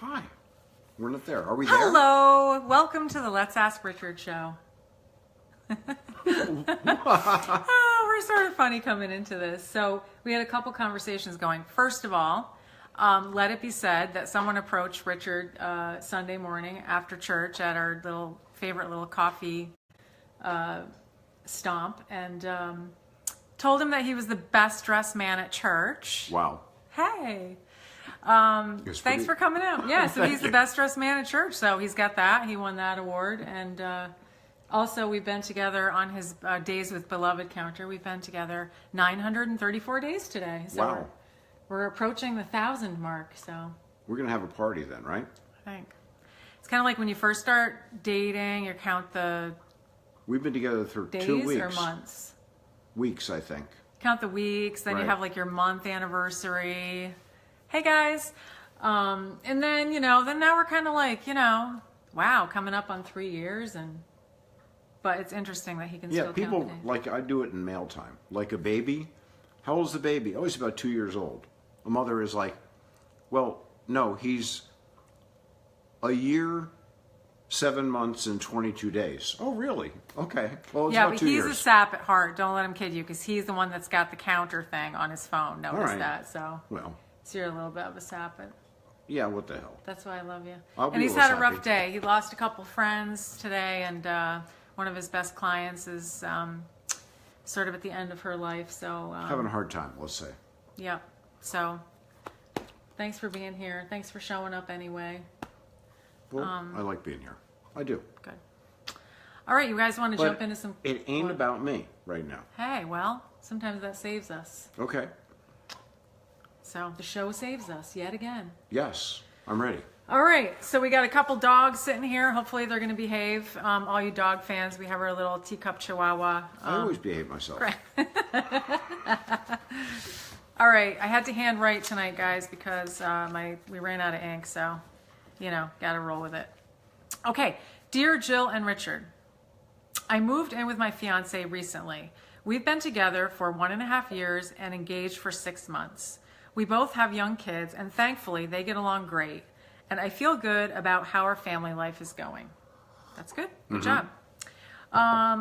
Hi. We're not there. Are we there? Hello. Welcome to the Let's Ask Richard show. Oh, we're sort of funny coming into this. So we had a couple conversations going. First of all, let it be said that someone approached Richard Sunday morning after church at our favorite little coffee stomp and told him that he was the best dressed man at church. Wow. Hey. Thanks for coming out. Yeah, so he's the best dressed man at church. So he's got that. He won that award. And also, we've been together on his Days with Beloved counter. We've been together 934 days today. So Wow. we're approaching the 1,000 mark. So We're going to have a party then, right? I think it's kind of like when you first start dating, you count the We've been together for days 2 weeks. or months. Weeks, I think. Count the weeks, then you Right. have like your month anniversary. Hey guys. And then, then now we're kind of like, wow, coming up on 3 years. But it's interesting that he can Yeah, still people, count the days. like, I do it in mail time. Like a baby. How old is the baby? Oh, he's about 2 years old. A mother is like, well, no, he's a year, 7 months, and 22 days. Oh, really? Okay. Well, it's Yeah, about but 2 he's years. a sap at heart. Don't let him kid you because he's the one that's got the counter thing on his phone. Notice right. that. So you're a little bit of a sap, but Yeah, what the hell? that's why I love you. I'll be And he's a little had a rough sappy. day. He lost a couple friends today, and one of his best clients is sort of at the end of her life. So Having a hard time, let's say. Yep. So thanks for being here. Thanks for showing up anyway. Well, I like being here. I do. Good. All right, you guys want to But jump into some... it ain't about me right now. Hey, well, sometimes that saves us. Okay. So the show saves us yet again. Yes, I'm ready. All right, so we got a couple dogs sitting here. Hopefully they're going to behave. All you dog fans, we have our little teacup chihuahua. I always behave myself. All right, I had to hand write tonight, guys, because we ran out of ink, so, got to roll with it. Okay, dear Jill and Richard, I moved in with my fiance recently. We've been together for 1.5 years and engaged for 6 months. We both have young kids, and thankfully they get along great. And I feel good about how our family life is going. That's good. Good job.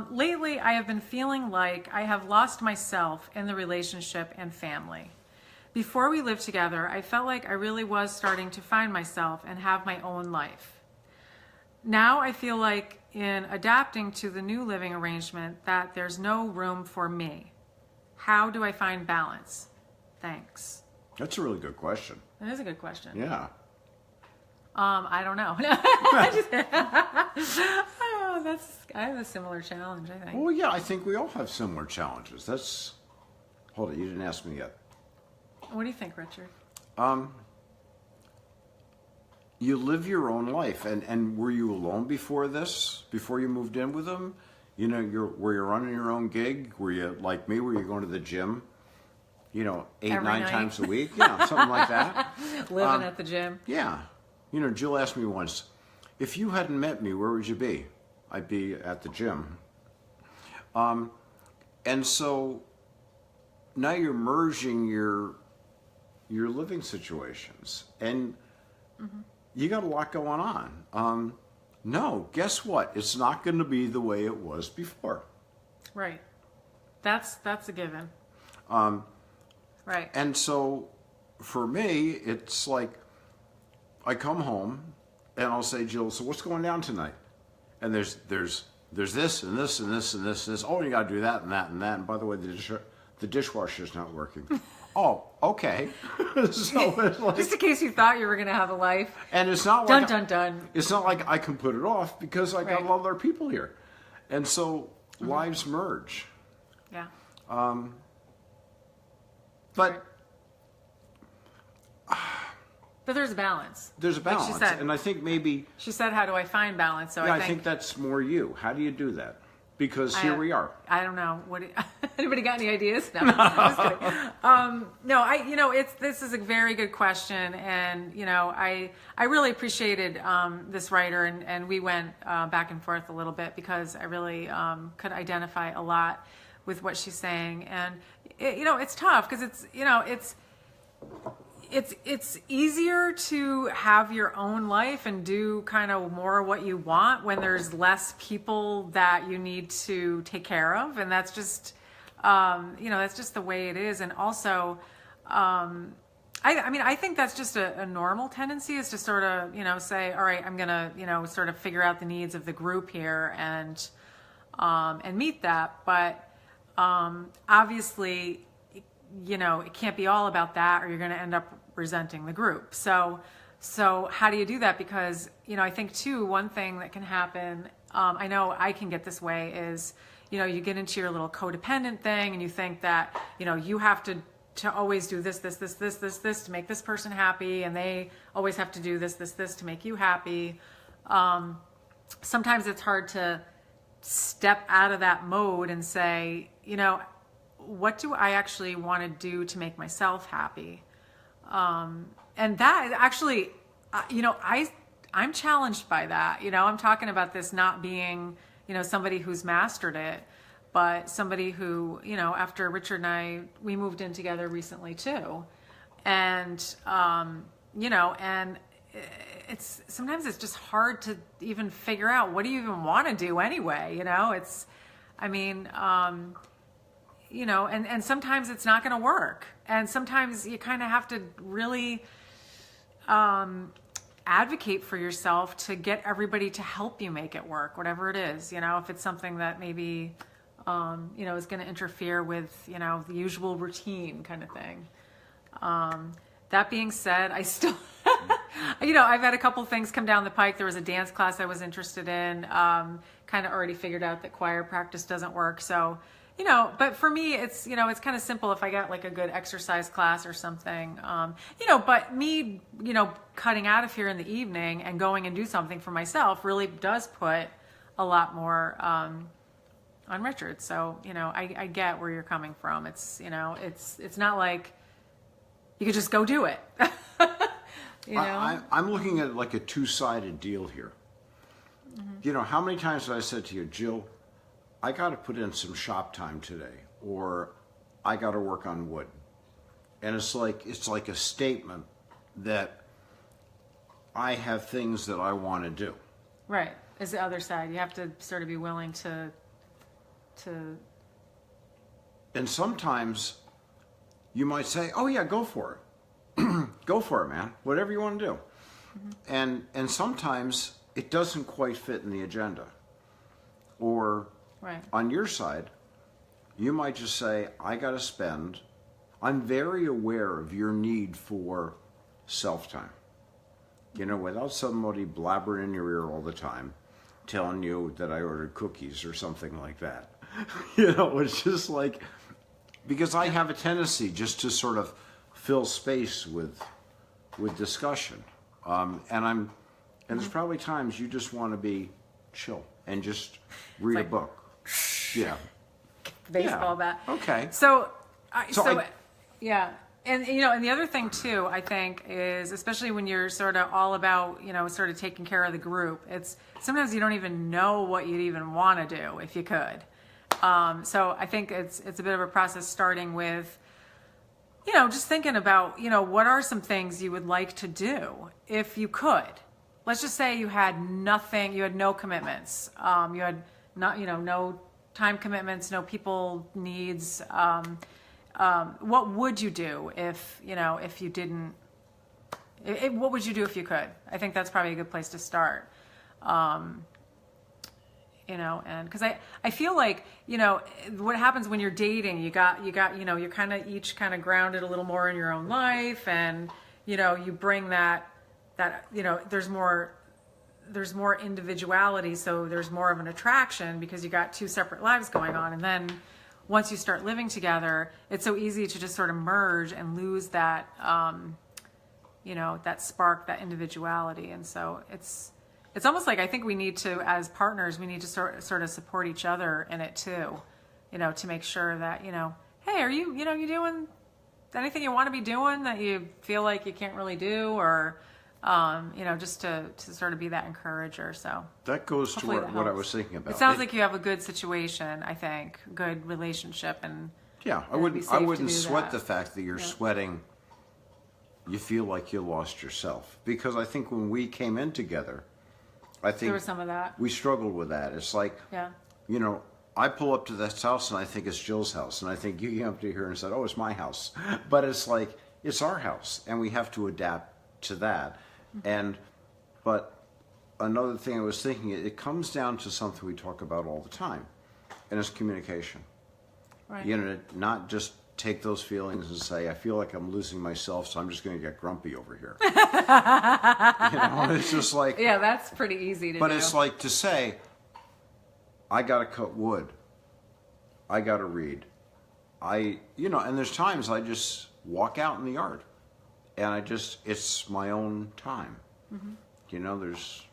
Lately, I have been feeling like I have lost myself in the relationship and family. Before we lived together, I felt like I really was starting to find myself and have my own life. Now I feel like in adapting to the new living arrangement that there's no room for me. How do I find balance? Thanks. That's a really good question. That is a good question. Yeah. I don't know. I have a similar challenge, I think. Well, yeah, I think we all have similar challenges. Hold it, you didn't ask me yet. What do you think, Richard? You live your own life, and were you alone before this? Before you moved in with him? Were you running your own gig? Were you like me? Were you going to the gym? 8, Every 9 night. times a week? Yeah, something like that. Living at the gym. Yeah. Jill asked me once, if you hadn't met me, where would you be? I'd be at the gym. And so now you're merging your living situations, and you got a lot going on. No, guess what? It's not going to be the way it was before. Right. That's a given. Right. And so for me, it's like I come home and I'll say, Jill, so what's going down tonight? And there's this and this and this and this and this. Oh, you got to do that and that and that. And by the way, the dishwasher's not working. Oh, okay. So it's like, just in case you thought you were going to have a life. and it's not like Dun. It's not like I can put it off because I got Right. other people here, and so lives merge. Yeah. But But there's a balance. there's a Like balance, she said. and I think maybe She said, how do I find balance? So yeah, I think that's more you. How do you do that? Because here we are. I don't know. Anybody got any ideas? No, I'm just kidding. This is a very good question, and I really appreciated this writer, and we went back and forth a little bit because I really could identify a lot with what she's saying, and it's tough because it's it's easier to have your own life and do kind of more what you want when there's less people that you need to take care of, and that's just that's just the way it is. And also I think that's just a normal tendency, is to sort of say, all right, I'm gonna sort of figure out the needs of the group here and meet that. But obviously, it can't be all about that, or you're going to end up resenting the group. So how do you do that? Because, I think too, one thing that can happen, I know I can get this way, is, you get into your little codependent thing and you think that, you have to always do this to make this person happy, and they always have to do this to make you happy. Sometimes it's hard to step out of that mode and say, what do I actually want to do to make myself happy? And that actually, I'm challenged by that. I'm talking about this not being, somebody who's mastered it, but somebody who, after Richard and we moved in together recently too. And, and sometimes it's just hard to even figure out, what do you even want to do anyway? And sometimes it's not going to work. And sometimes you kind of have to really advocate for yourself to get everybody to help you make it work, whatever it is. If it's something that maybe, is going to interfere with, the usual routine kind of thing. That being said, I still, I've had a couple things come down the pike. There was a dance class I was interested in, kind of already figured out that choir practice doesn't work. So, but for me, it's, it's kind of simple if I got like a good exercise class or something, but me, cutting out of here in the evening and going and do something for myself really does put a lot more, on Richard. So, I get where you're coming from. It's, it's not like you could just go do it. I'm looking at like a two-sided deal here. Mm-hmm. How many times have I said to you, Jill, I got to put in some shop time today, or I got to work on wood. And it's like a statement that I have things that I want to do. Right. Is the other side. You have to sort of be willing to. And sometimes you might say, oh yeah, go for it. Go for it, man. Whatever you want to do. Mm-hmm. And sometimes it doesn't quite fit in the agenda. Or right. On your side, you might just say, I'm very aware of your need for self-time. Without somebody blabbering in your ear all the time, telling you that I ordered cookies or something like that. It's just like, because I have a tendency just to sort of fill space with discussion. And there's probably times you just want to be chill and just read a book. Yeah. Baseball bat. Okay. So yeah. And, and the other thing too, I think, is especially when you're sort of all about, sort of taking care of the group, it's sometimes you don't even know what you'd even want to do if you could. So I think it's a bit of a process, starting with, just thinking about, what are some things you would like to do if you could. Let's just say you had nothing, you had no commitments, you had not, no time commitments, no people needs. What would you do if you didn't? What would you do if you could? I think that's probably a good place to start. And because I feel like, what happens when you're dating, you're kind of each kind of grounded a little more in your own life, and, you bring that, there's more individuality. So there's more of an attraction because you got two separate lives going on. And then once you start living together, it's so easy to just sort of merge and lose that, that spark, that individuality. And so it's almost like, I think we need to, as partners, we need to sort of support each other in it too, to make sure that, hey, are you, you doing anything you want to be doing that you feel like you can't really do, or, just to sort of be that encourager. So that goes to what I was thinking about. It sounds like you have a good situation, I think, good relationship, and yeah, I wouldn't sweat the fact that you're sweating you feel like you lost yourself. Because I think when we came in together, I think There was some of that. we struggled with that. It's like, Yeah. you know, I pull up to this house and I think it's Jill's house, and I think you came up to here and said, "Oh, it's my house," but it's like it's our house, and we have to adapt to that. But another thing I was thinking, it comes down to something we talk about all the time, and it's communication. Right. You know, not just take those feelings and say, "I feel like I'm losing myself, so I'm just going to get grumpy over here." You know, it's just like, Yeah, that's pretty easy to but do. it's like to say, I got to cut wood. I got to read. And there's times I just walk out in the yard and it's my own time. Mm-hmm. You know, there's,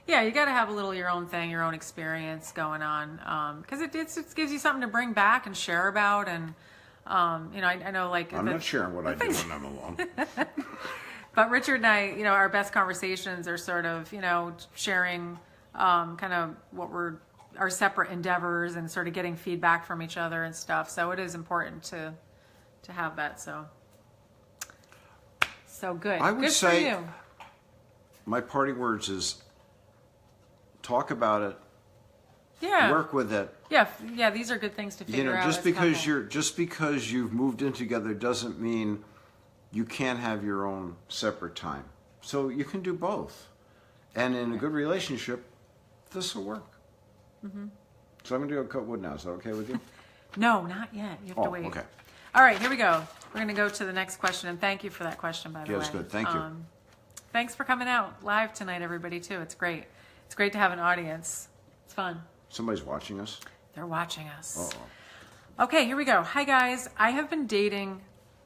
Yeah, you got to have a little your own thing, your own experience going on, because it gives you something to bring back and share about. And I know, like, I'm not sharing what I do when I'm alone. But Richard and I, our best conversations are sort of, sharing kind of our separate endeavors and sort of getting feedback from each other and stuff. So it is important to have that. So good. I would Good say for you. my parting words is talk about it, Yeah. work with it. Yeah. These are good things to figure out. Just as a because couple. you've moved in together doesn't mean you can't have your own separate time. So you can do both, and in a good relationship, this will work. Mm-hmm. So I'm going to go cut wood now. Is that okay with you? No, not yet. You have to Oh, wait. okay. All right, here we go. We're going to go to the next question, and thank you for that question, by the way. Yeah, it's good. Thank you. Thanks for coming out live tonight, everybody, too. It's great. It's great to have an audience. It's fun. Somebody's watching us. They're watching us. Uh-oh. Okay, here we go. Hi, guys. I have been dating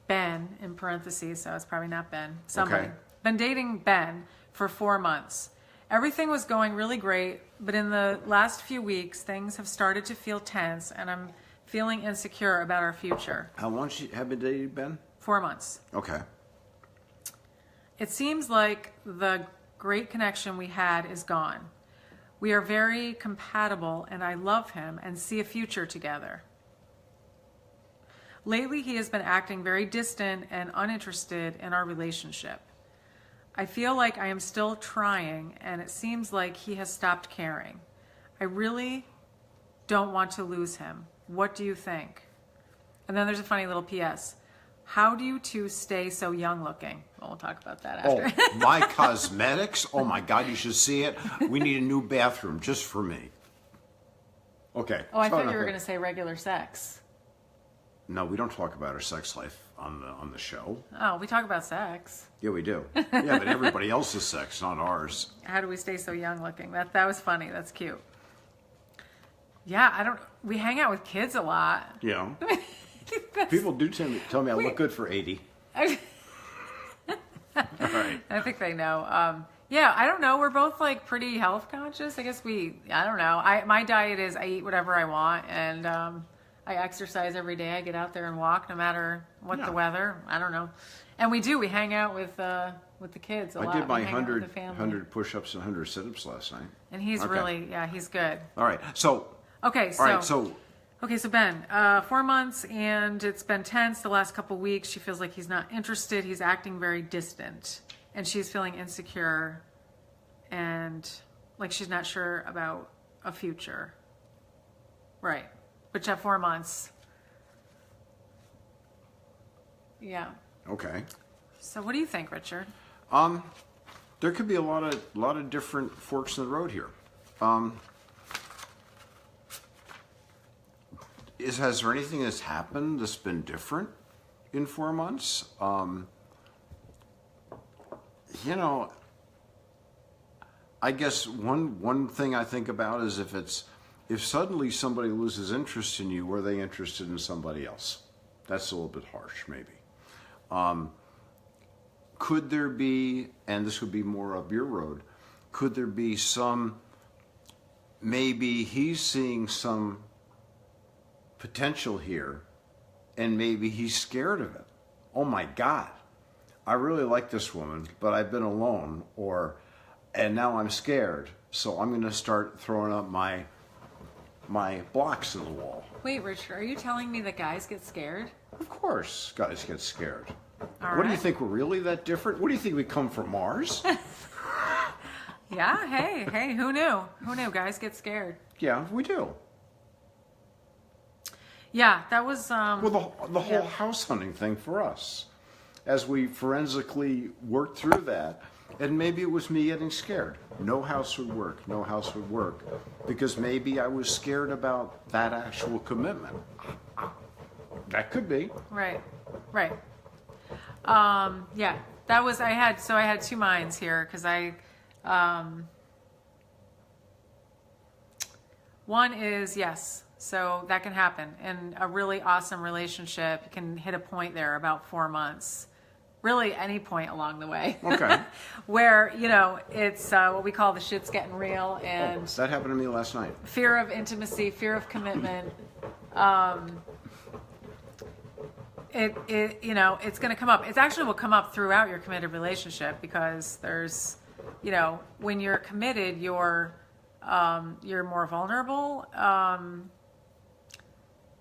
Ben, in parentheses, so it's probably not Ben. Somebody. Okay. Been dating Ben for 4 months. Everything was going really great, but in the last few weeks, things have started to feel tense, and I'm feeling insecure about our future. How long have been dating, Ben? 4 months. Okay. It seems like the great connection we had is gone. We are very compatible, and I love him and see a future together. Lately, he has been acting very distant and uninterested in our relationship. I feel like I am still trying, and it seems like he has stopped caring. I really don't want to lose him. What do you think? And then there's a funny little PS. How do you two stay so young looking? Well, we'll talk about that after. Oh, my cosmetics? Oh my God, you should see it. We need a new bathroom just for me. Okay. Oh, I thought you were going to say regular sex. No, we don't talk about our sex life on the show. Oh, we talk about sex. Yeah, we do. Yeah, but everybody else's sex, not ours. How do we stay so young looking? That was funny. That's cute. Yeah, we hang out with kids a lot. Yeah. People do tell me I look good for 80. All right. I think they know. Yeah, I don't know. We're both like pretty health conscious. I guess I don't know. My diet is I eat whatever I want, and I exercise every day. I get out there and walk no matter what the weather. I don't know. And we hang out with the kids a lot. I did my We hang out with the 100 push-ups and 100 sit-ups last night. And he's really, he's good. All right. So, Okay, so Ben, 4 months, and it's been tense the last couple weeks. She feels like he's not interested. He's acting very distant, and she's feeling insecure, and like she's not sure about a future. Right, which at 4 months. Yeah. okay. So what do you think, Richard? There could be a lot of different forks in the road here. Has there anything that's happened that's been different in 4 months? I guess one thing I think about is if suddenly somebody loses interest in you, were they interested in somebody else? That's a little bit harsh, maybe. Could there be, and this would be more up your road, could there be maybe he's seeing some potential here, and maybe he's scared of it. Oh my God, I really like this woman, but I've been alone, and now I'm scared, so I'm going to start throwing up my blocks in the wall. Wait, Richard, are you telling me that guys get scared? Of course, guys get scared. All What do you right. think? We're really that different? What do you think? We come from Mars? Yeah. Hey, who knew? Who knew? Guys get scared. Yeah, we do. Yeah, that was, Well, the whole Yeah. house hunting thing for us, as we forensically worked through that, and maybe it was me getting scared. No house would work. No house would work, because maybe I was scared about that actual commitment. That could be. right. Yeah, that was, I had two minds here, because one is, yes, so that can happen. In a really awesome relationship, you can hit a point there about 4 months. Really, any point along the way. Okay. Where, it's what we call the shit's getting real, and That happened to me last night. fear of intimacy, fear of commitment. It's going to come up. It actually will come up throughout your committed relationship, because there's, when you're committed, you're more vulnerable.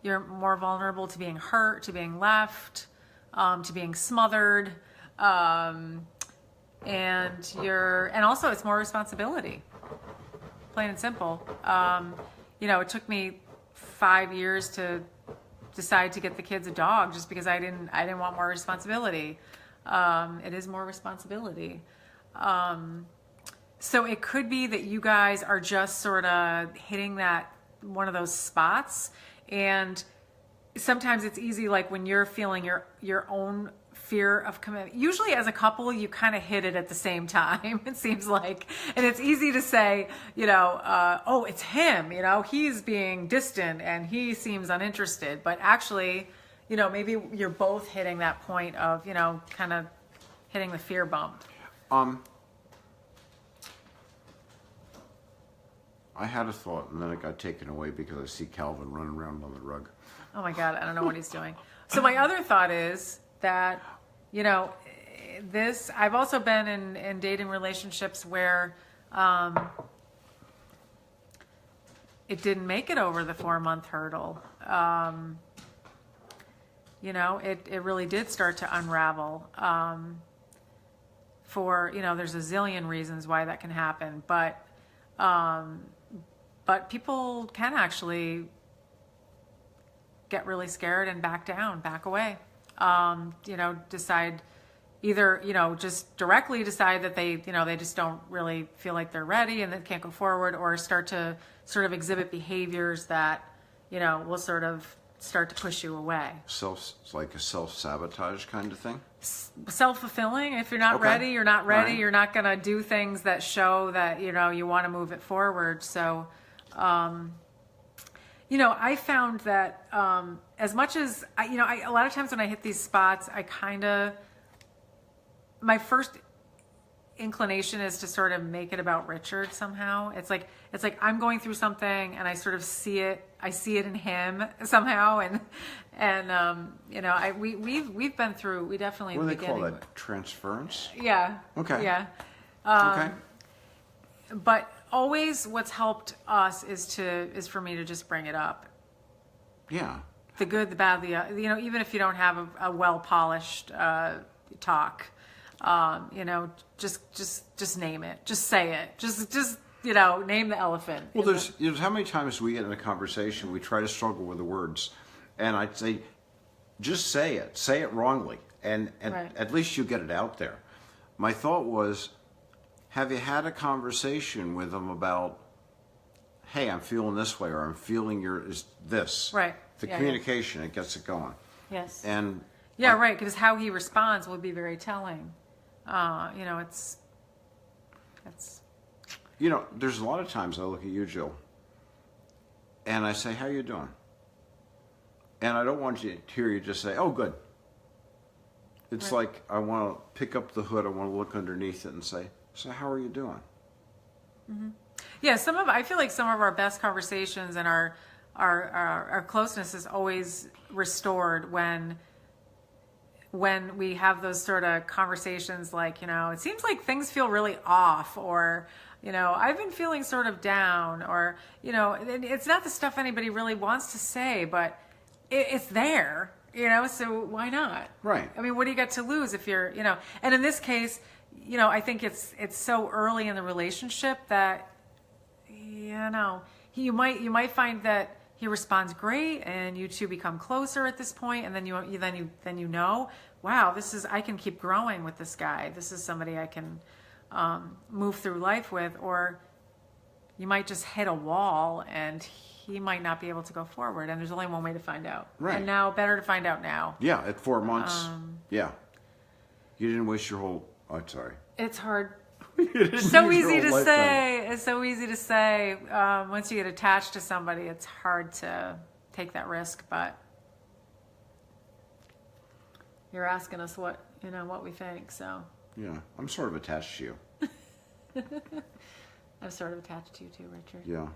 You're more vulnerable to being hurt, to being left, to being smothered, and also it's more responsibility. Plain and simple. It took me 5 years to decide to get the kids a dog, just because I didn't want more responsibility. It is more responsibility. So it could be that you guys are just sort of hitting that one of those spots, and sometimes it's easy, like when you're feeling your own fear of commitment. Usually as a couple, you kind of hit it at the same time, it seems like. And it's easy to say, oh, it's him, he's being distant and he seems uninterested. But actually, maybe you're both hitting that point of, kind of hitting the fear bump. I had a thought, and then it got taken away because I see Calvin running around on the rug. Oh my God, I don't know what he's doing. So my other thought is that, I've also been in dating relationships where it didn't make it over the 4-month hurdle. It really did start to unravel. There's a zillion reasons why that can happen, but people can actually get really scared and back down, back away. Decide either, just directly decide that they just don't really feel like they're ready and they can't go forward, or start to sort of exhibit behaviors that, will sort of start to push you away. Like a self-sabotage kind of thing? Self-fulfilling. If you're not Okay. ready, you're not ready. All right. You're not going to do things that show that, you want to move it forward. So, I found that as much as, a lot of times when I hit these spots, my first inclination is to sort of make it about Richard somehow. It's like I'm going through something and I sort of see it in him somehow. We've been through, we definitely. What do they call that? Transference? Yeah. Okay. Yeah. Okay. But always what's helped us is for me to just bring it up. Yeah. The good, the bad, even if you don't have a well-polished talk, just name it. Just say it. Just name the elephant. Well, there's how many times we get in a conversation, we try to struggle with the words, and I'd say, just say it wrongly, and Right. at least you get it out there. My thought was, have you had a conversation with them about, hey, I'm feeling this way, or I'm feeling this. Right. The Yeah, communication, it gets it going. Yes. And Yeah, right. Because how he responds will be very telling. It's. there's a lot of times I look at you, Jill, and I say, how you doing? And I don't want you to hear you just say, oh, good. It's Right. like I want to pick up the hood, I want to look underneath it and say, so how are you doing? Yeah, I feel like some of our best conversations and our closeness is always restored when we have those sort of conversations, like, it seems like things feel really off, or, I've been feeling sort of down, or, it's not the stuff anybody really wants to say, but it's there. so why not? Right. I mean, what do you got to lose if you're, and in this case, I think it's so early in the relationship that, you might find that he responds great and you two become closer at this point, and then you know, wow, I can keep growing with this guy. This is somebody I can move through life with. Or you might just hit a wall and he might not be able to go forward, and there's only one way to find out. Right. And now, better to find out now. Yeah, at 4 months. Yeah. You didn't waste your whole... I'm sorry. It's hard. It's So easy to say. It's so easy to say. Once you get attached to somebody, it's hard to take that risk. But you're asking us what we think. So Yeah, I'm sort of attached to you. I'm sort of attached to you too, Richard. Yeah.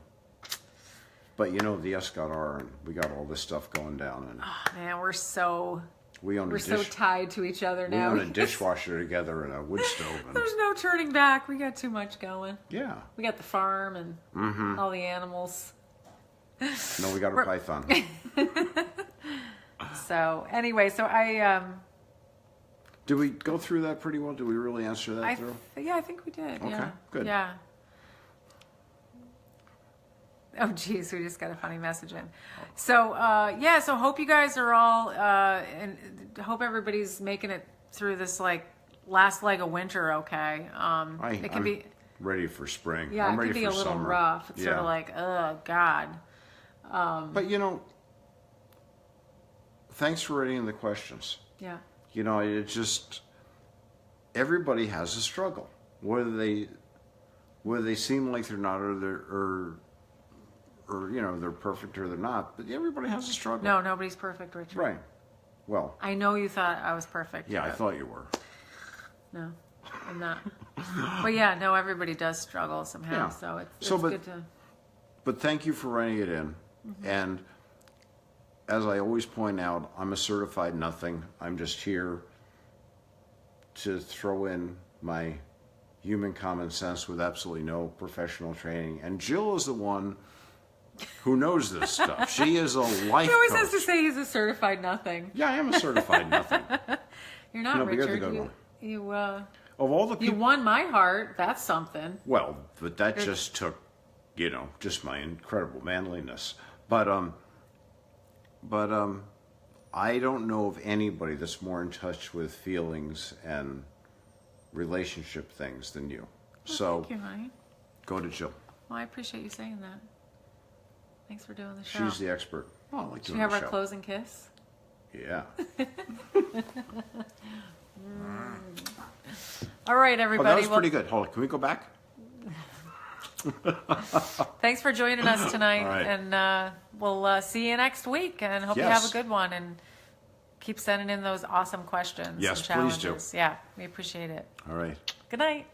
But the S got R, and we got all this stuff going down, and Man, we're so we're tied to each other we now. own a dishwasher together and a wood stove. And, There's no turning back. We got too much going. yeah. We got the farm and all the animals. No, we got a python. So anyway, I Did we go through that pretty well? Did we really answer that through? I think we did. Okay, Yeah. good. Yeah. Oh, geez, we just got a funny message in. So, so hope you guys are all, and hope everybody's making it through this, last leg of winter okay. It can be... ready for spring. Yeah, I'm it ready can be for a little summer. rough. It's sort of like, oh, God. But, thanks for writing the questions. Yeah. It just... Everybody has a struggle. Whether they seem like they're not, or they're perfect or they're not, but everybody has a struggle. No, nobody's perfect, Richard. Right. Well. I know you thought I was perfect. Yeah, I but thought you were. No, I'm not. But yeah, no, everybody does struggle somehow. Yeah. So it's but, good to... But thank you for writing it in. And as I always point out, I'm a certified nothing. I'm just here to throw in my human common sense with absolutely no professional training. And Jill is the one who knows this stuff. She is a life He always coach. has to say he's a certified nothing. Yeah, I am a certified nothing. You're not, No, but you're the Richard. good one. You Of all the you people, won my heart. That's something. well, but that just took, just my incredible manliness. But I don't know of anybody that's more in touch with feelings and relationship things than you. So Thank you, honey. go to Jill. Well, I appreciate you saying that. Thanks for doing the show. She's the expert. Oh, I like Should doing we have the our show. closing kiss? Yeah. All right, Oh, everybody. that was Well, pretty good. Hold on. Can we go back? thanks for joining us tonight, All right. and we'll see you next week. And hope you have Yes. a good one. And keep sending in those awesome questions. Yes, and please do. challenges. Yeah, we appreciate it. All right. Good night.